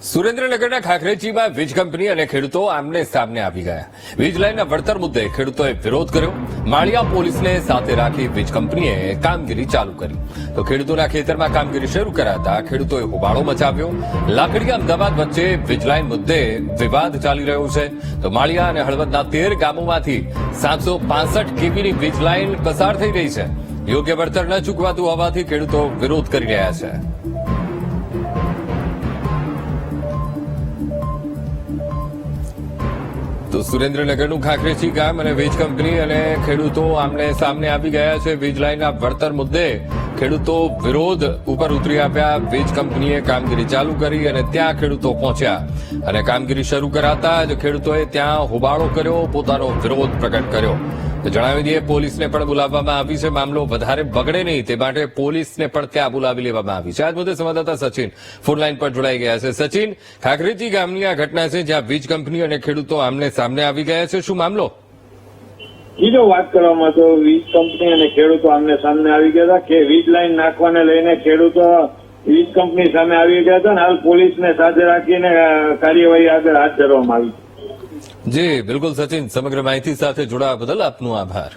સુરેન્દ્રનગરના ખાખરેજીમાં વીજ કંપની અને ખેડૂતો આમને સામને આવી ગયા. વીજ લાઈનના વળતર મુદ્દે ખેડૂતોએ વિરોધ કર્યો. માળિયા પોલીસને સાથે રાખી વીજ કંપનીએ કામગીરી ચાલુ કરી. તો ખેડૂતોના ખેતરમાં કામગીરી શરૂ કરાતા ખેડૂતોએ હોબાળો મચાવ્યો. લાકડીયા અમદાવાદ વચ્ચે વીજ લાઈન મુદ્દે વિવાદ ચાલી રહ્યો છે. તો માળિયા અને હળવદના 13 ગામોમાંથી 765 કેવીની વીજ લાઈન પસાર થઈ રહી છે. યોગ્ય વળતર ન ચૂકવાતું હોવાથી ખેડૂતો વિરોધ કરી રહ્યા છે. તો સુરેન્દ્રનગરનું ખાખરેજી ગામ અને વીજ કંપની અને ખેડૂતો આમને સામને આવી ગયા છે. વીજ લાઈનના વળતર મુદ્દે ખેડૂતો વિરોધ ઉપર ઉતરી આવ્યા. વીજ કંપનીએ કામગીરી ચાલુ કરી અને ત્યાં ખેડૂતો પહોંચ્યા અને કામગીરી શરૂ કરાતા જ ખેડૂતોએ ત્યાં હોબાળો કર્યો, પોતાનો વિરોધ પ્રગટ કર્યો. તો જણાવી દઈએ, પોલીસને પણ બોલાવવામાં આવી છે. મામલો વધારે બગડે નહીં તે માટે પોલીસને પણ ત્યાં બોલાવી લેવામાં આવી છે. આજ મુદ્દે સંવાદદાતા સચિન ફોનલાઈન પર જોડાઈ ગયા છે. સચિન, ખાખરેજી ગામની આ ઘટના છે જ્યાં વીજ કંપની અને ખેડૂતો આમને સામને આવી ગયા છે. શું મામલો? બીજો વાત કરવામાં તો વીજ કંપની અને ખેડૂતો આમને સામને આવી ગયા હતા કે વીજ લાઈન નાખવાને લઈને ખેડૂતો વીજ કંપની સામે આવી ગયા હતા અને હાલ પોલીસને સાથે રાખીને કાર્યવાહી આગળ હાથ ધરવામાં આવી. જી બિલકુલ સચિન, સમગ્ર માહિતી સાથે જોડાવા બદલ આપનો આભાર.